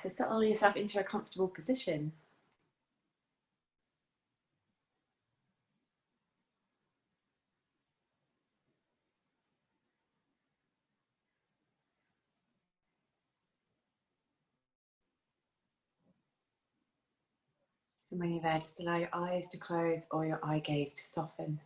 So settle yourself into a comfortable position. And when you're there, just allow your eyes to close or your eye gaze to soften.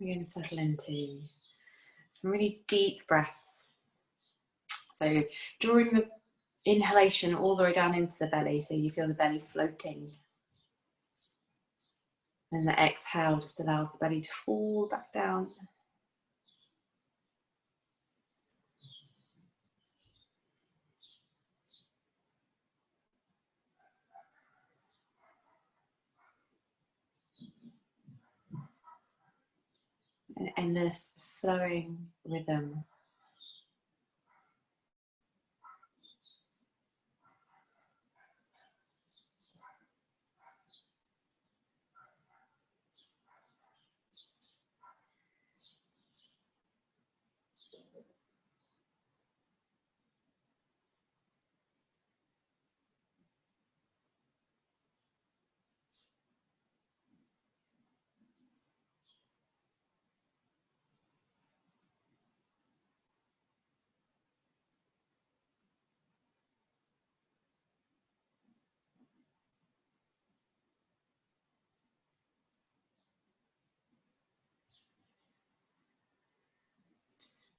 We're going to settle into some really deep breaths. So drawing the inhalation all the way down into the belly, so you feel the belly floating. And the exhale just allows the belly to fall back down. An endless flowing rhythm.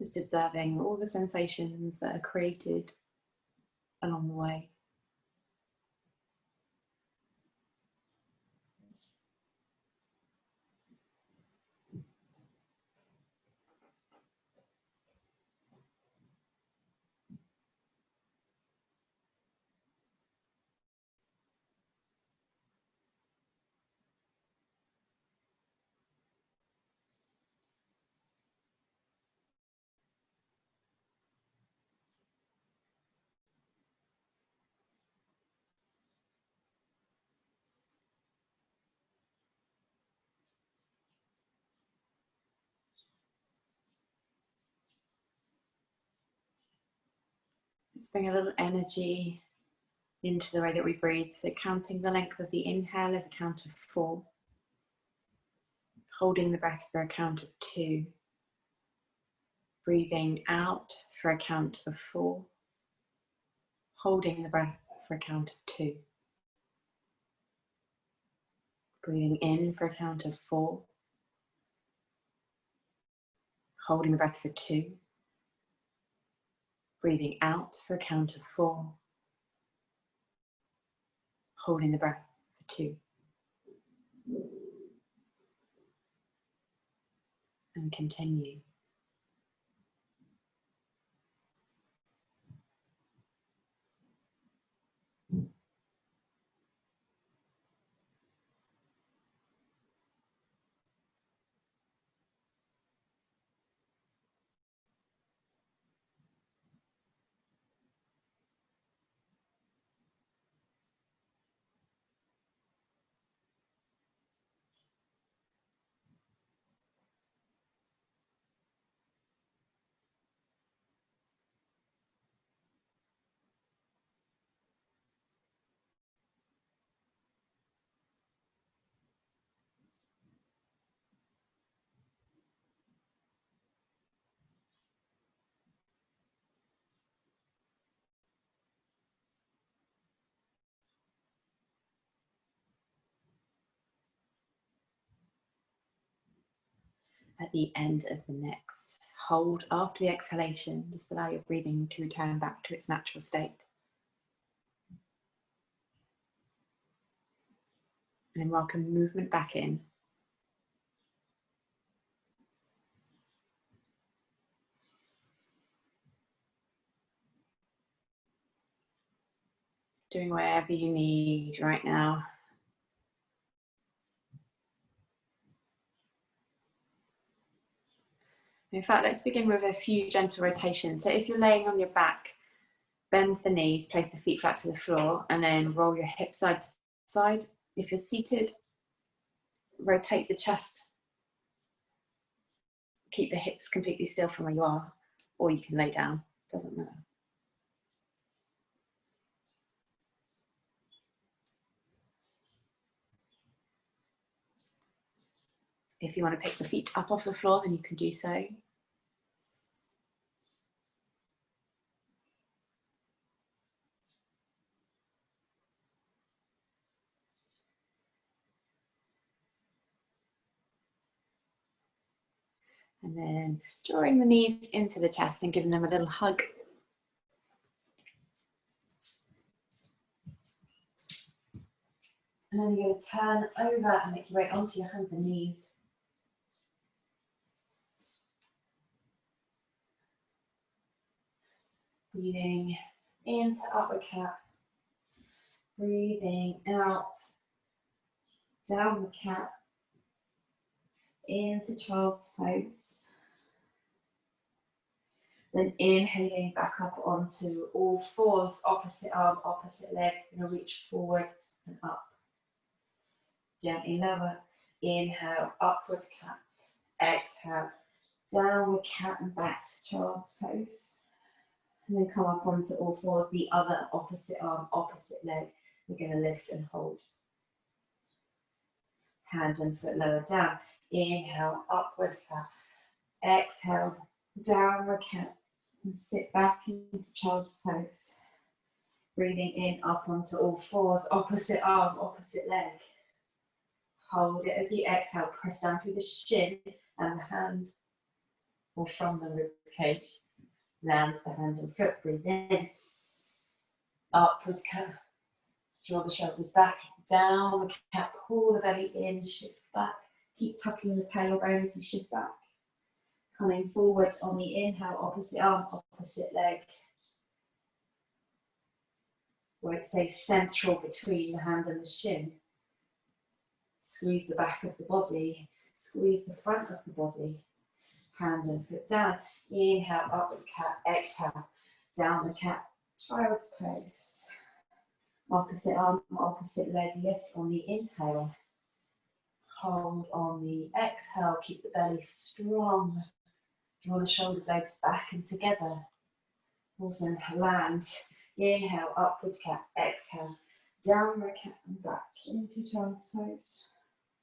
Just observing all the sensations that are created along the way. Let's bring a little energy into the way that we breathe. So counting the length of the inhale as a count of 4. Holding the breath for a count of 2. Breathing out for a count of 4. Holding the breath for a count of 2. Breathing in for a count of 4. Holding the breath for 2. Breathing out for a count of 4. Holding the breath for 2. And continue. At the end of the next hold after the exhalation, just allow your breathing to return back to its natural state. And welcome movement back in. Doing whatever you need right now. In fact, let's begin with a few gentle rotations. So if you're laying on your back, bend the knees, place the feet flat to the floor, and then roll your hips side to side. If you're seated, rotate the chest. Keep the hips completely still from where you are, or you can lay down, doesn't matter. If you want to pick the feet up off the floor, then you can do so. And then drawing the knees into the chest and giving them a little hug. And then you're going to turn over and make your way onto your hands and knees. Breathing into upward cat. Breathing out, downward cat. Into child's pose. Then inhaling back up onto all fours, opposite arm, opposite leg. You're going to reach forwards and up. Gently lower. Inhale, upward cat. Exhale, downward cat and back to child's pose. And then come up onto all fours, the other opposite arm, opposite leg. We're going to lift and hold. Hand and foot lower down. Inhale, upward cat. Exhale, downward cat. And sit back into child's pose. Breathing in up onto all fours, opposite arm, opposite leg. Hold it as you exhale. Press down through the shin and the hand, or from the rib cage. Lands the hand and foot. Breathe in. Upward cat. Draw the shoulders back. Downward cat. Pull the belly in. Shift back. Keep tucking the tailbone as you shift back. Coming forward on the inhale, opposite arm, opposite leg. Where it stays central between the hand and the shin. Squeeze the back of the body. Squeeze the front of the body. Hand and foot down. Inhale, upward cat. Exhale, downward cat. Child's pose. Opposite arm, opposite leg. Lift on the inhale. Hold on the exhale. Keep the belly strong. Draw the shoulder blades back and together. Also land. Inhale, upward cat. Exhale, downward cat and back into child's pose.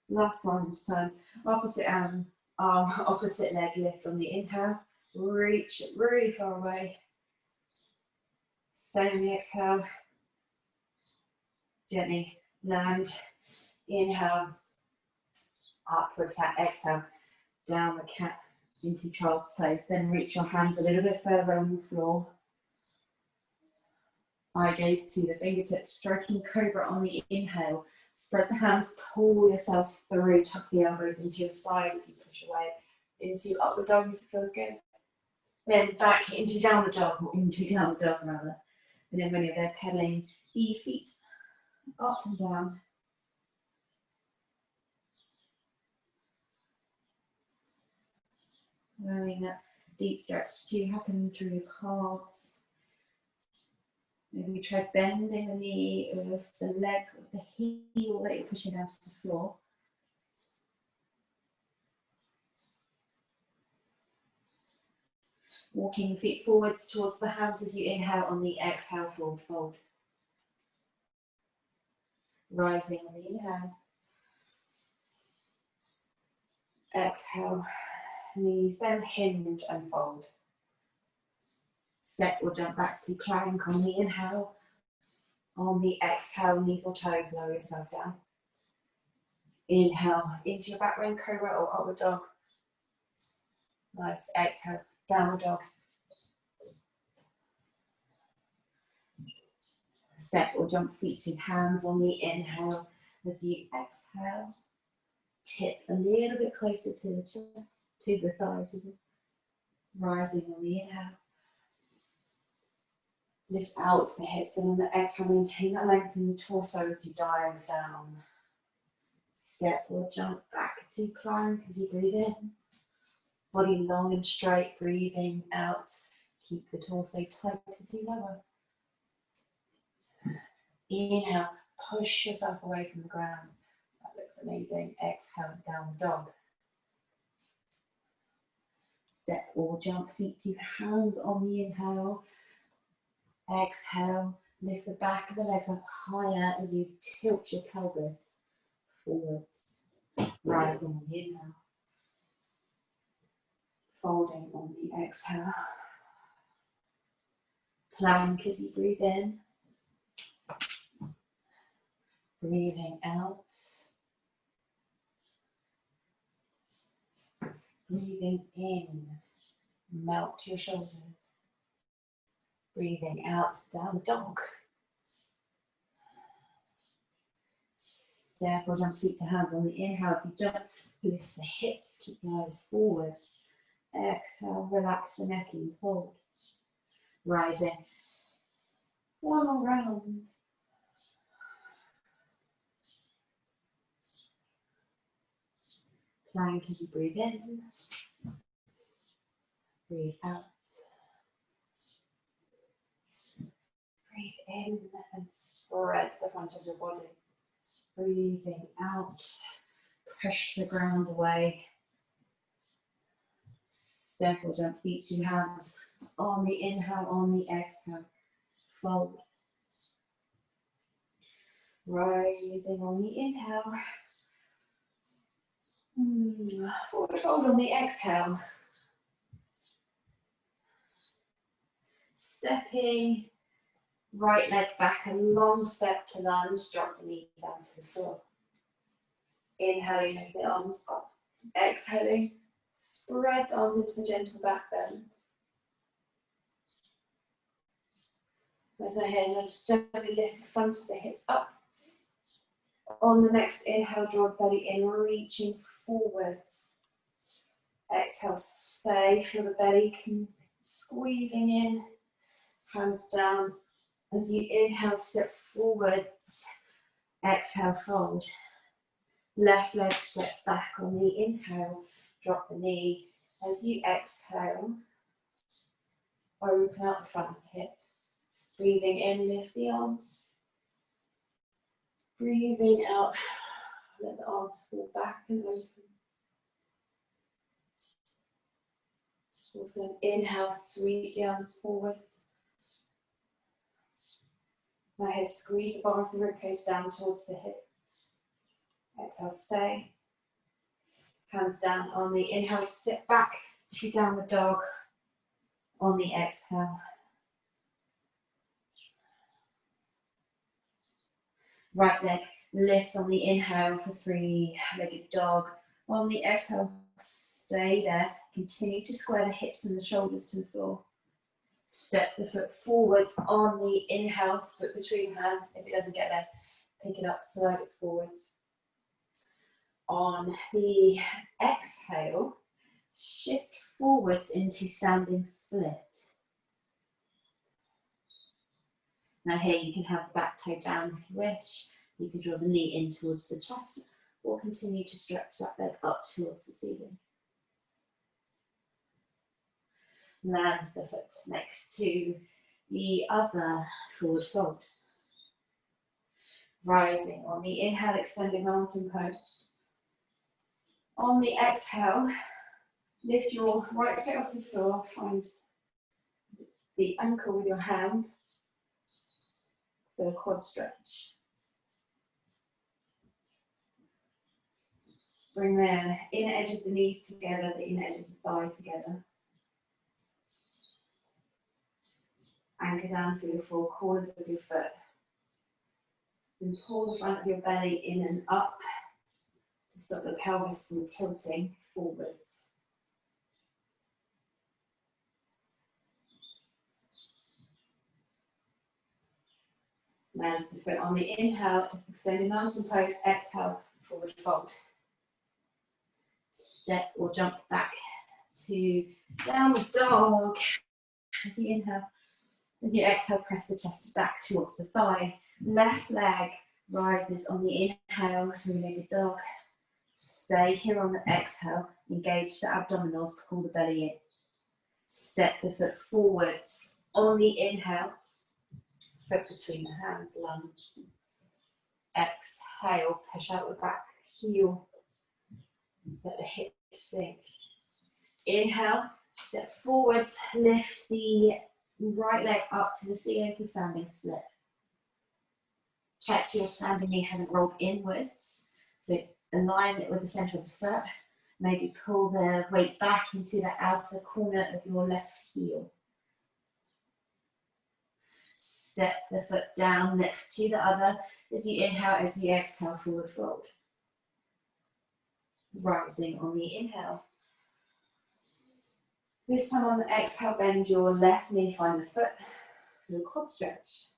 Last one this time. Opposite arm, opposite leg. Lift on the inhale. Reach it really far away. Stay on the exhale. Gently land. Inhale, upward cat. Exhale, downward cat into child's pose. Then reach your hands a little bit further on the floor. Eye gaze to the fingertips, striking cobra on the inhale. Spread the hands, pull yourself through, tuck the elbows into your side as you push away into upward dog if it feels good. Then back into downward dog, or into downward dog rather. And then when you're there, pedaling the feet up and down. Allowing that deep stretch to happen through your calves. Maybe try bending the knee of the leg, of the heel that you're pushing down to the floor. Walking the feet forwards towards the hands as you inhale. On the exhale, forward fold. Rising on the inhale. Exhale, knees then hinge and fold. Step or jump back to plank on the inhale. On the exhale, knees or toes, lower yourself down. Inhale into your back bend, cobra or upward dog. Nice. Exhale, downward dog. Step or jump feet to hands on the inhale. As you exhale, tip a little bit closer to the chest, to the thighs. Rising on the inhale. Lift out the hips, and on the exhale, maintain that length in the torso as you dive down. Step or jump back to plank as you breathe in. Body long and straight, breathing out. Keep the torso tight as you lower. Inhale, push yourself away from the ground. That looks amazing. Exhale, down dog. Step or jump, feet to hands on the inhale. Exhale, lift the back of the legs up higher as you tilt your pelvis forwards. Rising on the inhale. Folding on the exhale. Plank as you breathe in. Breathing out. Breathing in. Melt your shoulders. Breathing out, down dog. Step or jump feet to hands on the inhale. If you jump, lift the hips, keep the eyes forwards. Exhale, relax the neck and fold. Rising. One more round. Plank as you breathe in. Breathe out. Breathe in and spread the front of your body. Breathing out. Push the ground away. Step or jump feet to hands on the inhale, on the exhale. Fold. Rising on the inhale. Forward fold on the exhale. Stepping, right leg back, a long step to lunge, drop the knee down to the floor. Inhaling, lift the arms up. Exhaling, spread the arms into a gentle back bend. As I hear, just gently lift the front of the hips up. On the next inhale, draw the belly in, reaching forwards. Exhale, stay, feel the belly squeezing in. Hands down. As you inhale, step forwards. Exhale, fold. Left leg steps back on the inhale. Drop the knee. As you exhale, open up the front of the hips. Breathing in, lift the arms. Breathing out, let the arms fall back and open. Also, inhale, sweep the arms forwards. Now here, squeeze the bottom of the ribcage down towards the hip. Exhale, stay. Hands down on the inhale, step back to downward dog. On the exhale. Right leg lifts on the inhale for three-legged dog. On the exhale, stay there. Continue to square the hips and the shoulders to the floor. Step the foot forwards on the inhale, foot between hands. If it doesn't get there, pick it up, slide it forwards. On the exhale, shift forwards into standing split. Now here you can have the back toe down if you wish. You can draw the knee in towards the chest or continue to stretch that leg up towards the ceiling. Land the foot next to the other forward fold. Rising on the inhale, extending mountain pose. On the exhale, lift your right foot off the floor, find the ankle with your hands for a quad stretch. Bring the inner edge of the knees together, the inner edge of the thigh together. Anchor down through the four corners of your foot. Then pull the front of your belly in and up to stop the pelvis from tilting forwards. Land the foot on the inhale, extending mountain pose, exhale, forward fold. Step or jump back to downward dog. As you inhale, as you exhale, press the chest back towards the thigh. Left leg rises on the inhale, three-legged dog. Stay here on the exhale, engage the abdominals, pull the belly in. Step the foot forwards on the inhale, foot between the hands, lunge. Exhale, push out the back heel, let the hips sink. Inhale, step forwards, lift the right leg up to the seat open standing split. Check your standing knee hasn't rolled inwards, so align it with the centre of the foot. Maybe pull the weight back into the outer corner of your left heel. Step the foot down next to the other as you inhale, as you exhale, forward fold. Rising on the inhale. This time on the exhale, bend your left knee, find the foot for the quad stretch.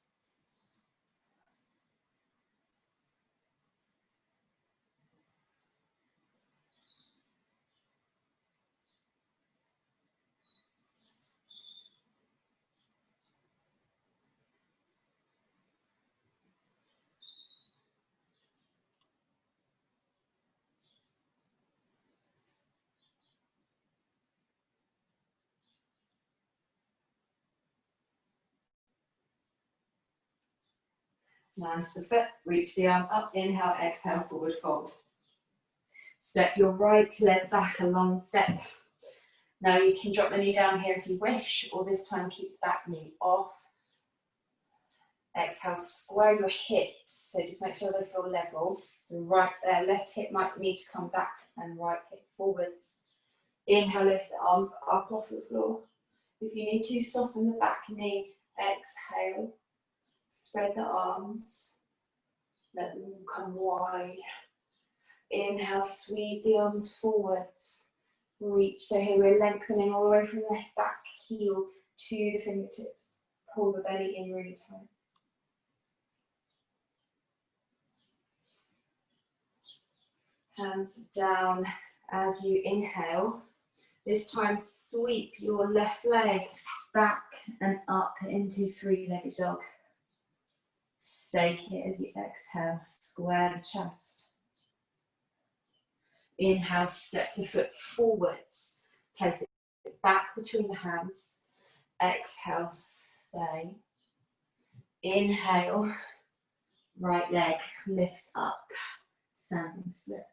Nice the foot, reach the arm up, inhale, exhale, forward fold. Step your right leg back a long step. Now you can drop the knee down here if you wish, or this time keep the back knee off. Exhale, square your hips, so just make sure they feel level. So left hip might need to come back and right hip forwards. Inhale, lift the arms up off the floor. If you need to, soften the back knee. Exhale, spread the arms, let them come wide. Inhale, sweep the arms forwards. Reach, so here we're lengthening all the way from the back heel to the fingertips. Pull the belly in really tight. Hands down as you inhale. This time sweep your left leg back and up into three-legged dog. Stay here as you exhale, square the chest. Inhale, step the foot forwards, place it back between the hands. Exhale, stay. Inhale, right leg lifts up, standing split.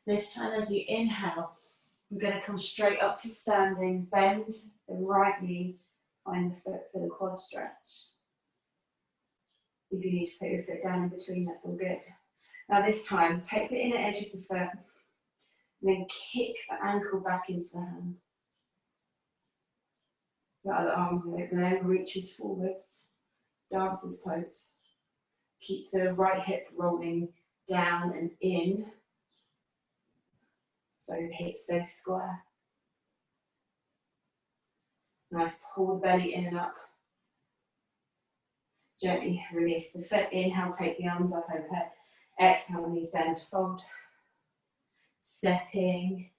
This time as you inhale, we're going to come straight up to standing, bend the right knee, find the foot for the quad stretch. If you need to put your foot down in between, that's all good. Now this time, take the inner edge of the foot, and then kick the ankle back into the hand. The other arm then reaches forwards, dancer's pose. Keep the right hip rolling down and in, so the hip stays square. Nice, pull the belly in and up. Gently release the foot. Inhale, take the arms up overhead. Exhale, knees bend, fold. Stepping,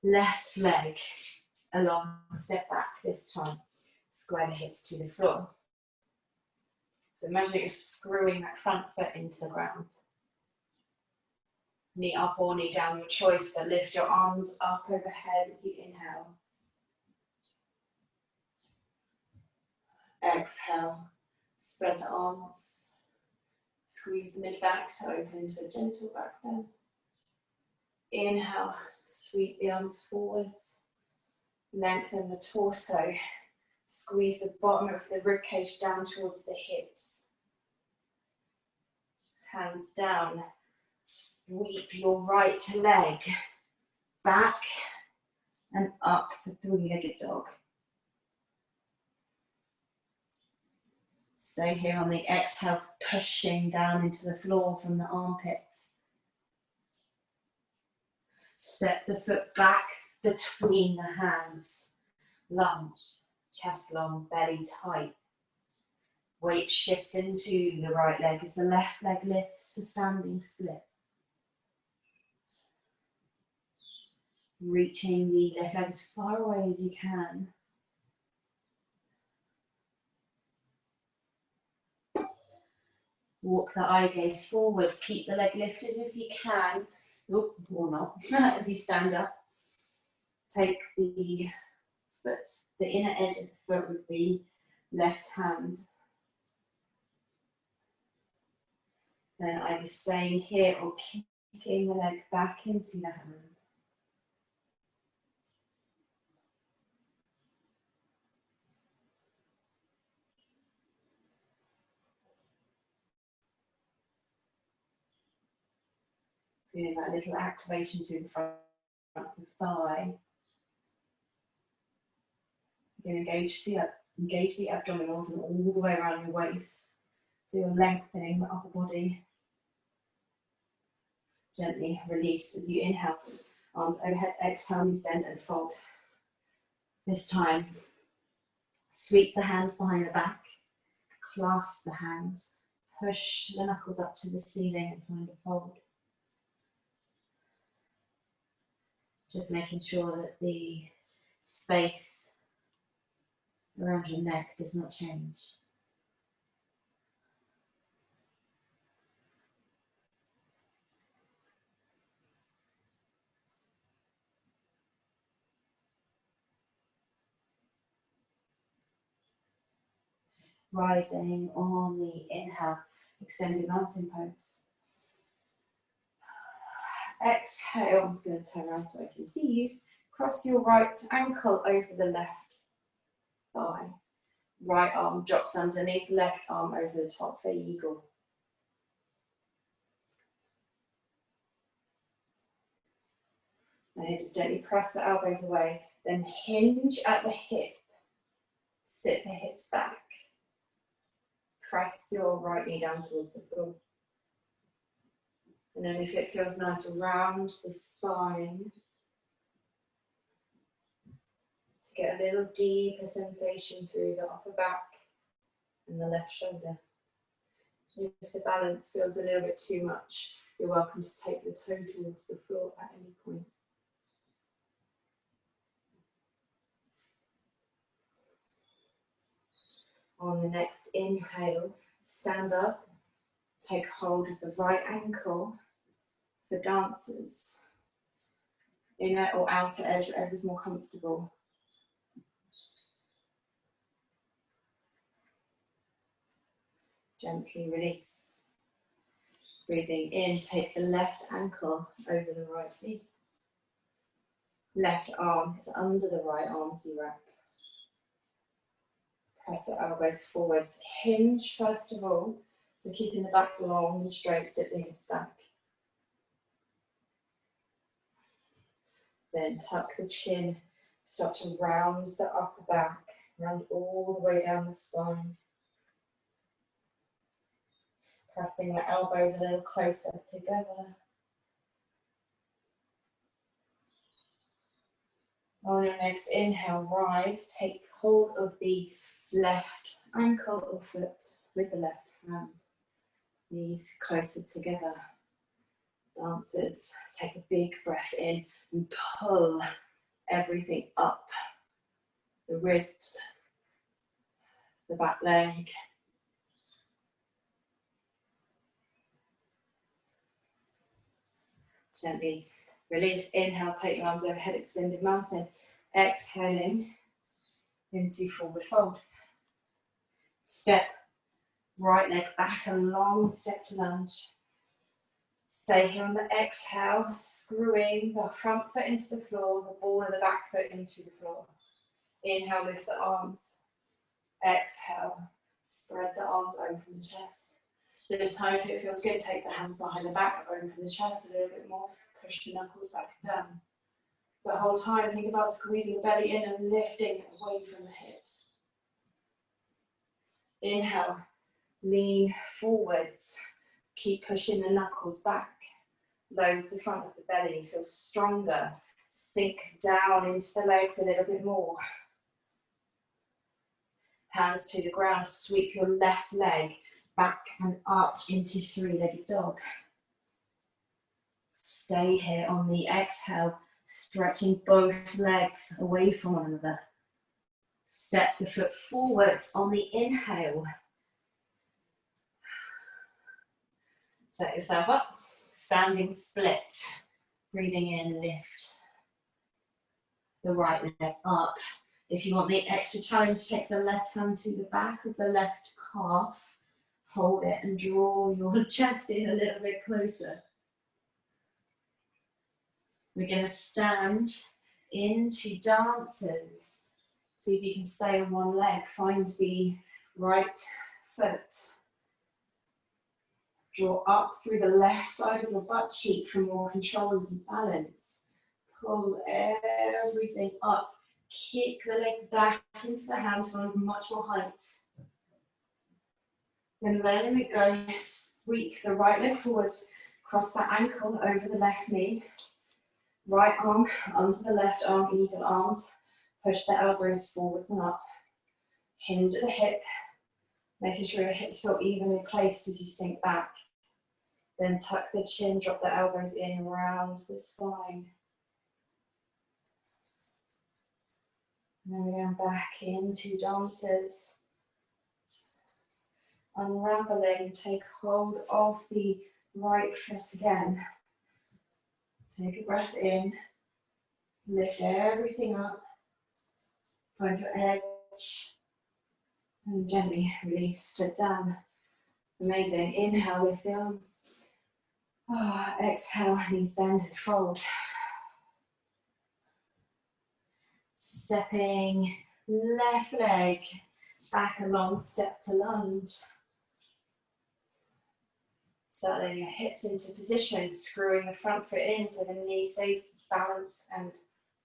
left leg along, step back this time. Square the hips to the floor. So imagine you're screwing that front foot into the ground. Knee up or knee down, your choice, but lift your arms up overhead as you inhale. Exhale, spread the arms. Squeeze the mid back to open into a gentle back bend. Inhale, sweep the arms forwards. Lengthen the torso. Squeeze the bottom of the ribcage down towards the hips. Hands down. Sweep your right leg back and up for three-legged dog. Stay here on the exhale, pushing down into the floor from the armpits. Step the foot back between the hands. Lunge, chest long, belly tight. Weight shifts into the right leg as the left leg lifts to standing split. Reaching the left leg as far away as you can. Walk the eye gaze forwards. Keep the leg lifted if you can. Or not, as you stand up. Take the foot, the inner edge of the foot with the left hand. Then either staying here or kicking the leg back into the hand. Feeling that little activation to the front of the thigh. You're going to engage the abdominals and all the way around your waist. So you're lengthening the upper body. Gently release as you inhale. Arms overhead, exhale, knees bend and fold. This time, sweep the hands behind the back. Clasp the hands. Push the knuckles up to the ceiling and find a fold. Just making sure that the space around your neck does not change. Rising on the inhale, extended mountain pose. Exhale, I'm just going to turn around so I can see you. Cross your right ankle over the left thigh. Right arm drops underneath, left arm over the top for eagle. And just gently press the elbows away, then hinge at the hip. Sit the hips back. Press your right knee down towards the floor. And then if it feels nice around the spine, to get a little deeper sensation through the upper back and the left shoulder. If the balance feels a little bit too much, you're welcome to take the toe towards the floor at any point. On the next inhale, stand up, take hold of the right ankle. For dancers, inner or outer edge, whatever's more comfortable. Gently release. Breathing in, take the left ankle over the right knee. Left arm is under the right arm as you wrap. Press the elbows forwards. Hinge first of all, so keeping the back long and straight, sit the hips back. Then tuck the chin, start to round the upper back, round all the way down the spine. Pressing the elbows a little closer together. On your next inhale, rise, take hold of the left ankle or foot with the left hand. Knees closer together. Dancers, take a big breath in and pull everything up. The ribs, the back leg. Gently release, inhale, take your arms overhead, extended mountain. Exhaling into forward fold. Step, right leg back, a long step to lunge. Stay here on the exhale, screwing the front foot into the floor, the ball of the back foot into the floor. Inhale, lift the arms. Exhale, spread the arms, open the chest. This time, if it feels good, take the hands behind the back, open the chest a little bit more, push the knuckles back and down. The whole time, think about squeezing the belly in and lifting away from the hips. Inhale, lean forwards. Keep pushing the knuckles back. Load the front of the belly, feel stronger. Sink down into the legs a little bit more. Hands to the ground, sweep your left leg back and up into three-legged dog. Stay here on the exhale, stretching both legs away from one another. Step the foot forwards on the inhale. Set yourself up, standing split. Breathing in, lift the right leg up. If you want the extra challenge, take the left hand to the back of the left calf, hold it and draw your chest in a little bit closer. We're going to stand into dancers. See if you can stay on one leg. Find the right foot. Draw up through the left side of the butt cheek for more control and balance. Pull everything up. Kick the leg back into the hand, find much more height. Then letting it go, sweep the right leg forwards, cross that ankle over the left knee. Right arm onto the left arm, eagle arms. Push the elbows forwards and up. Hinge at the hip, making sure your hips feel evenly placed as you sink back. Then tuck the chin, drop the elbows in, round the spine. And then we're going back into dancers. Unraveling, take hold of the right foot again. Take a breath in, lift everything up, find your edge, and gently release, foot down. Amazing. Inhale, lift the arms. Exhale, knees bend and fold. Stepping left leg back a long step to lunge. Settling your hips into position, screwing the front foot in so the knee stays balanced and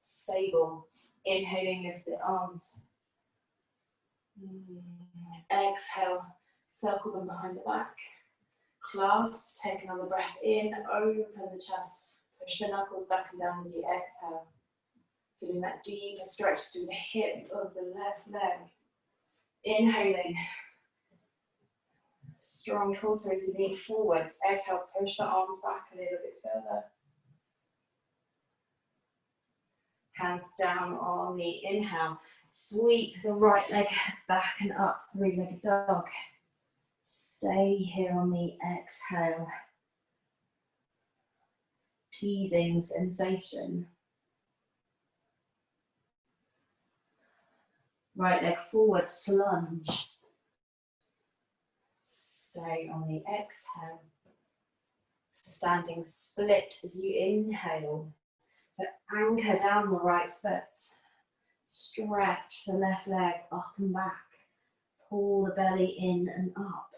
stable. Inhaling, lift the arms. Exhale, circle them behind the back. Clasp, take another breath in, open the chest, push the knuckles back and down as you exhale. Feeling that deeper stretch through the hip of the left leg. Inhaling. Strong torso as you lean forwards. Exhale, push the arms back a little bit further. Hands down on the inhale. Sweep the right leg back and up, three-legged dog. Stay here on the exhale. Teasing sensation. Right leg forwards to lunge. Stay on the exhale. Standing split as you inhale. So anchor down the right foot. Stretch the left leg up and back. Pull the belly in and up.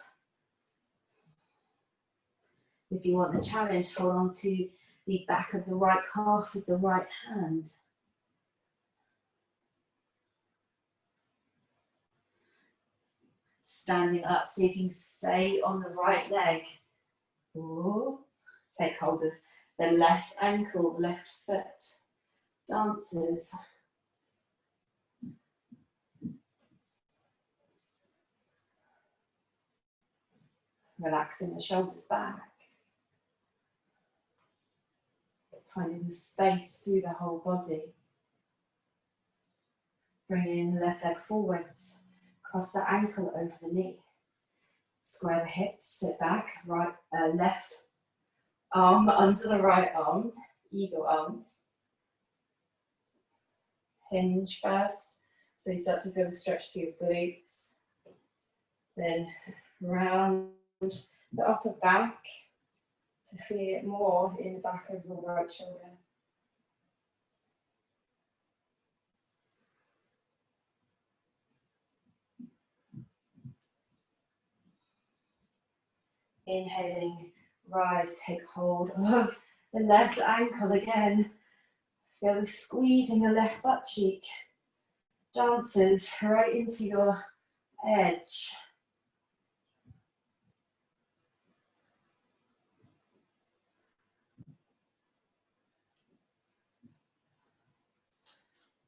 If you want the challenge, hold on to the back of the right calf with the right hand. Standing up, so you can stay on the right leg. Ooh. Take hold of the left ankle, left foot. Dancers. Relaxing the shoulders back. Finding the space through the whole body. Bringing the left leg forwards. Cross the ankle over the knee. Square the hips, sit back, right, left arm under the right arm, eagle arms. Hinge first, so you start to feel the stretch through your glutes. Then round the upper back to feel it more in the back of your right shoulder. Inhaling, rise, take hold of the left ankle again. Feel the squeeze in the left butt cheek. Dancers right into your edge.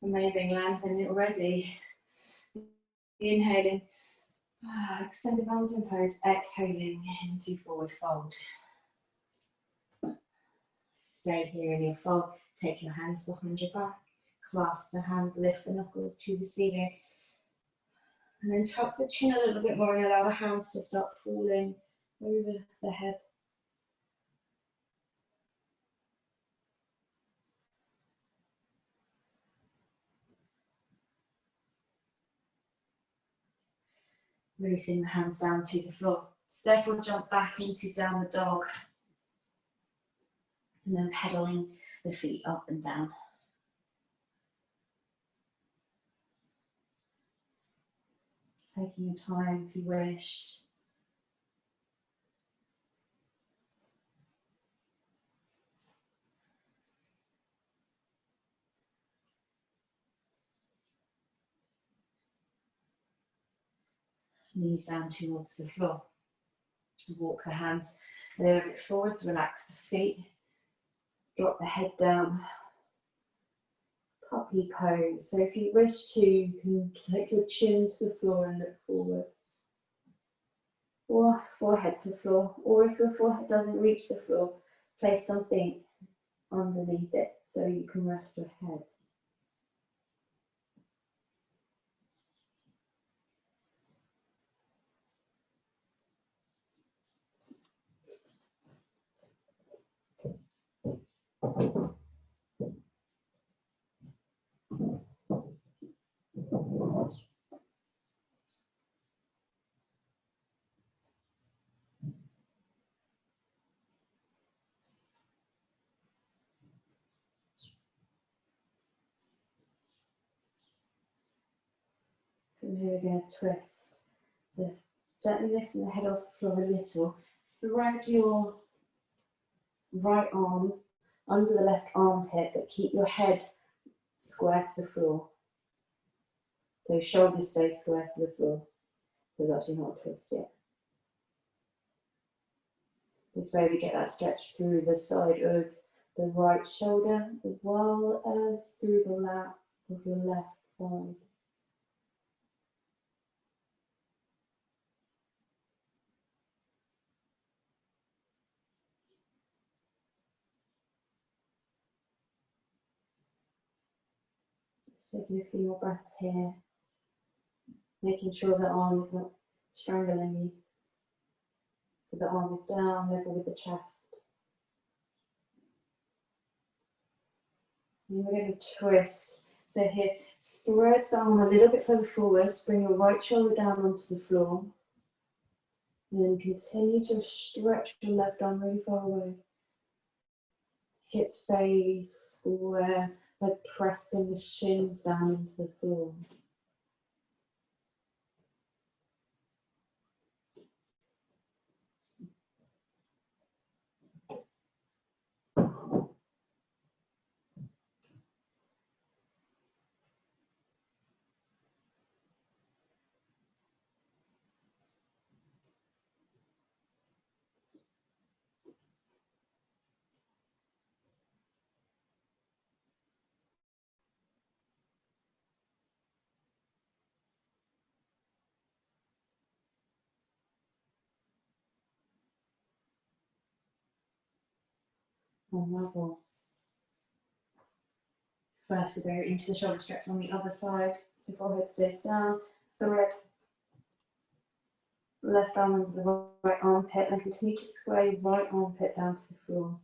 Amazing, lengthening already. Inhaling, extended mountain pose, exhaling into forward fold. Stay here in your fold, take your hands behind your back, clasp the hands, lift the knuckles to the ceiling, and then tuck the chin a little bit more and allow the hands to start falling over the head. Releasing the hands down to the floor. Step or jump back into downward dog. And then pedaling the feet up and down. Taking your time if you wish. Knees down towards the floor. Walk the hands a little bit forwards, relax the feet. Drop the head down. Puppy pose. So if you wish to, you can take your chin to the floor and look forwards. Or forehead to floor. Or if your forehead doesn't reach the floor, place something underneath it so you can rest your head. From here we're going to twist. So gently lifting the head off the floor a little. Thread your right arm under the left armpit, but keep your head square to the floor. So shoulders stay square to the floor. So that you're not twist yet. This way we get that stretch through the side of the right shoulder as well as through the lap of your left side. Just taking a few more breaths here, making sure the arm is not strangling you. So the arm is down, level with the chest. And we're going to twist. So here, thread the arm a little bit further forwards, bring your right shoulder down onto the floor. And then continue to stretch your left arm really far away. Hip stays square by pressing the shins down into the floor. Unravel. First, we go into the shoulder stretch on the other side. So forehead stays down, thread left arm under the right armpit, and continue to square your right armpit down to the floor.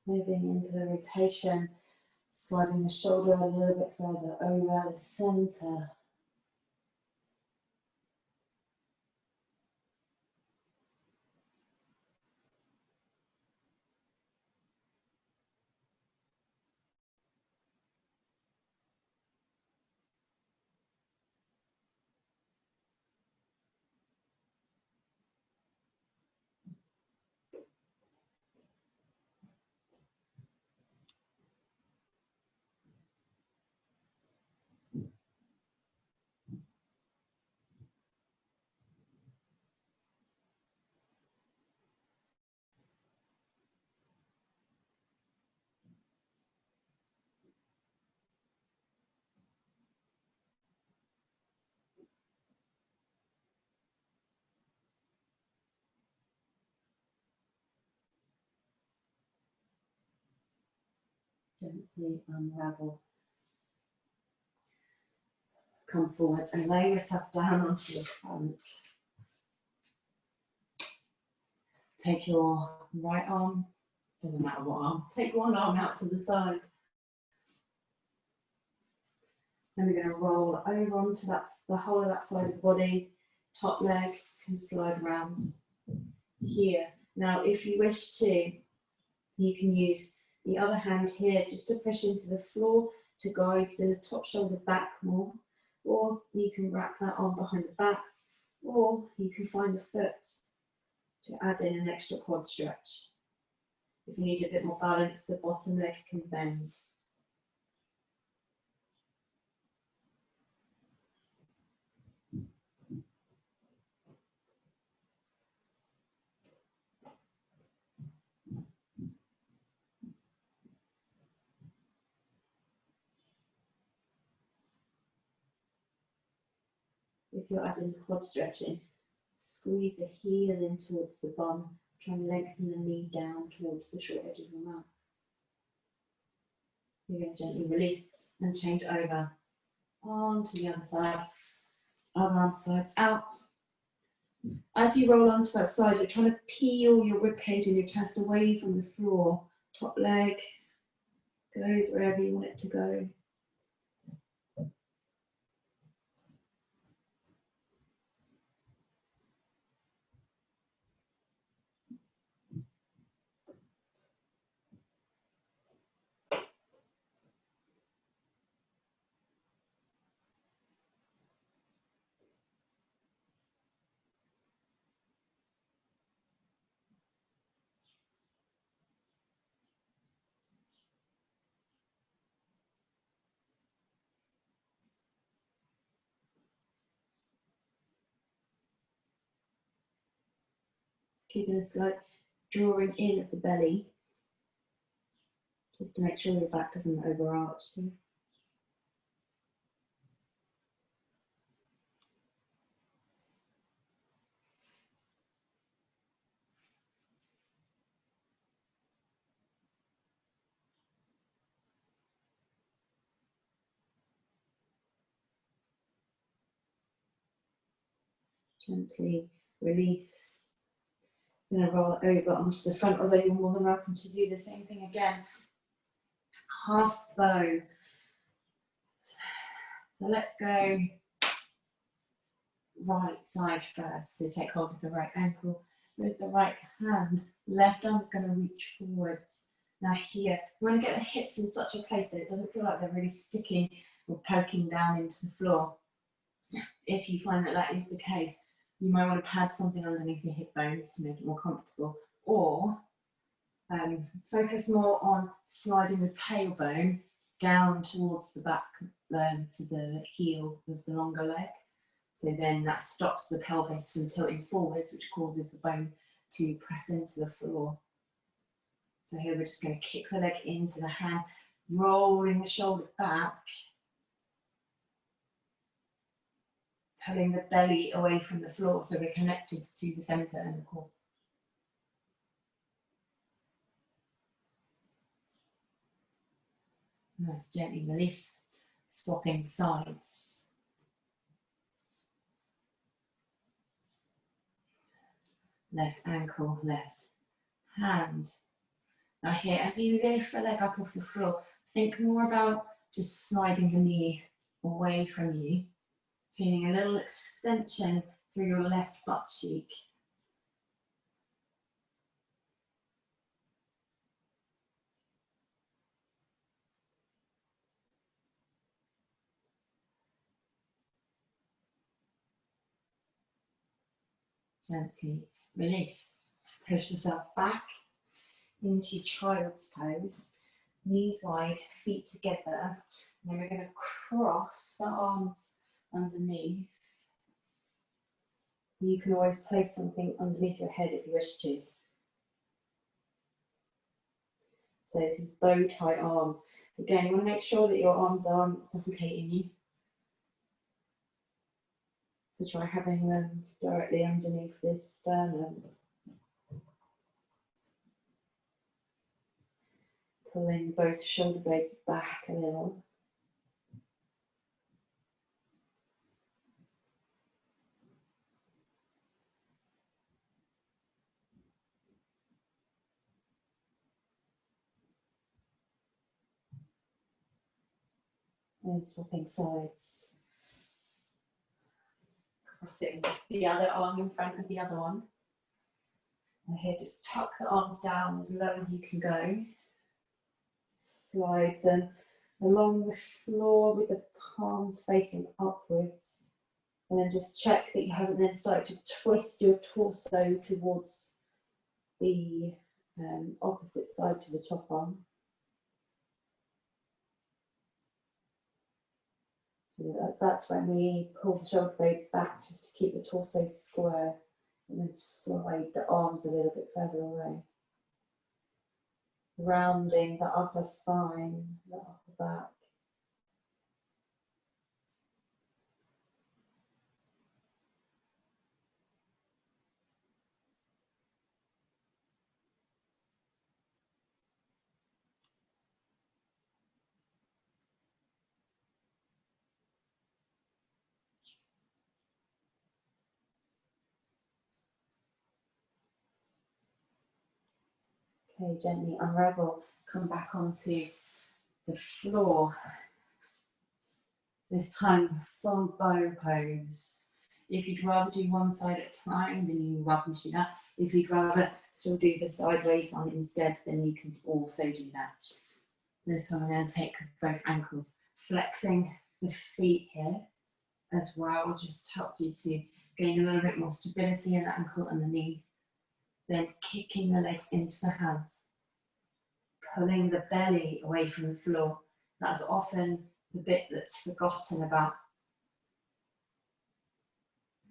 Moving into the rotation, sliding the shoulder a little bit further over the center. gently unravel. Come forwards and lay yourself down onto your front. Take your right arm, doesn't matter what arm, take one arm out to the side. Then we're going to roll over onto the whole of that side of the body. Top leg can slide around here. Now, if you wish to, you can use the other hand here just to push into the floor to guide the top shoulder back more. Or you can wrap that arm behind the back, or you can find the foot to add in an extra quad stretch. If you need a bit more balance, the bottom leg can bend. If you're adding the quad stretching, squeeze the heel in towards the bum, try and lengthen the knee down towards the short edge of your mat. You're going to gently release and change over onto the other side. Other arm slides out. As you roll onto that side, you're trying to peel your ribcage and your chest away from the floor. Top leg goes wherever you want it to go. Keeping a slight drawing in of the belly, just to make sure your back doesn't overarch too. Gently release. I'm going to roll it over onto the front, although you're more than welcome to do the same thing again. Half bow. So let's go right side first. So take hold of the right ankle with the right hand. Left arm is going to reach forwards. Now here, you want to get the hips in such a place that it doesn't feel like they're really sticking or poking down into the floor. If you find that that is the case, you might want to pad something underneath your hip bones to make it more comfortable, or focus more on sliding the tailbone down towards the back, to the heel of the longer leg. So then that stops the pelvis from tilting forwards, which causes the bone to press into the floor. So here we're just going to kick the leg into the hand, rolling the shoulder back, pulling the belly away from the floor so we're connected to the centre and the core. Nice, gently release, swapping sides. Left ankle, left hand. Now here, as you lift the leg up off the floor, think more about just sliding the knee away from you, feeling a little extension through your left butt cheek. Gently release. Push yourself back into child's pose. Knees wide, feet together. And then we're going to cross the arms underneath. You can always place something underneath your head if you wish to. So this is bow tie arms. Again, you want to make sure that your arms aren't suffocating you. So try having them directly underneath this sternum. Pulling both shoulder blades back a little. And swapping sides. Crossing the other arm in front of the other one. And here, just tuck the arms down as low as you can go. Slide them along the floor with the palms facing upwards. And then just check that you haven't then started to twist your torso towards the opposite side to the top arm. So that's when we pull the shoulder blades back just to keep the torso square, and then slide the arms a little bit further away. Rounding the upper spine, the upper back. Okay, gently unravel, come back onto the floor. This time, full bow pose. If you'd rather do one side at a time, then you're welcome to do that. If you'd rather still do the sideways one instead, then you can also do that. This time I'm going to take both ankles, flexing the feet here as well, just helps you to gain a little bit more stability in the ankle and the knees. Then kicking the legs into the hands, pulling the belly away from the floor. That's often the bit that's forgotten about.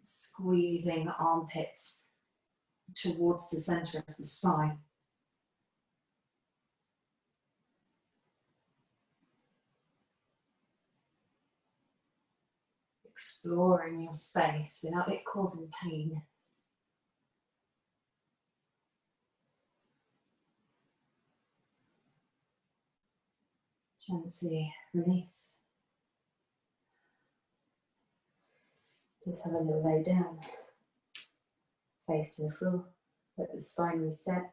Squeezing the armpits towards the center of the spine. Exploring your space without it causing pain. Gently release. Just have a little lay down. Face to the floor. Let the spine reset.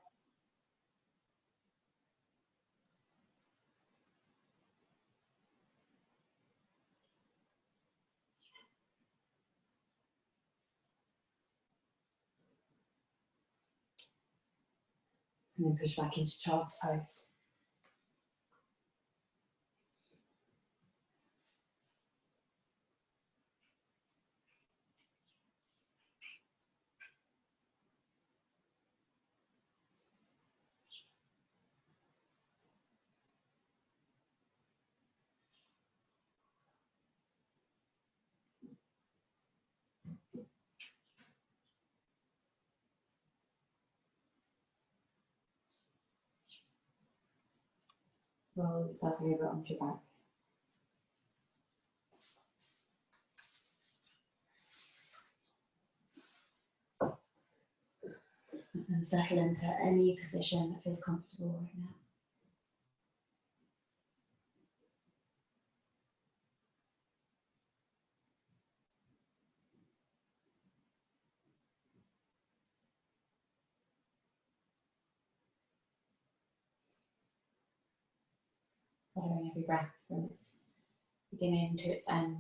And then push back into child's pose. Roll yourself over onto your back. And settle into any position that feels comfortable right now. Following every breath from its beginning to its end.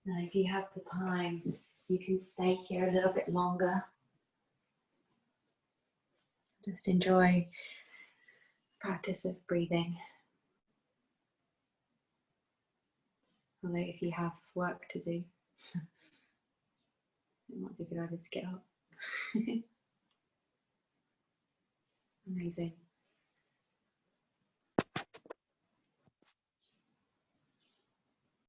Now, if you have the time, you can stay here a little bit longer. Just enjoy the practice of breathing. Although if you have work to do, it might be a good idea to get up. Amazing.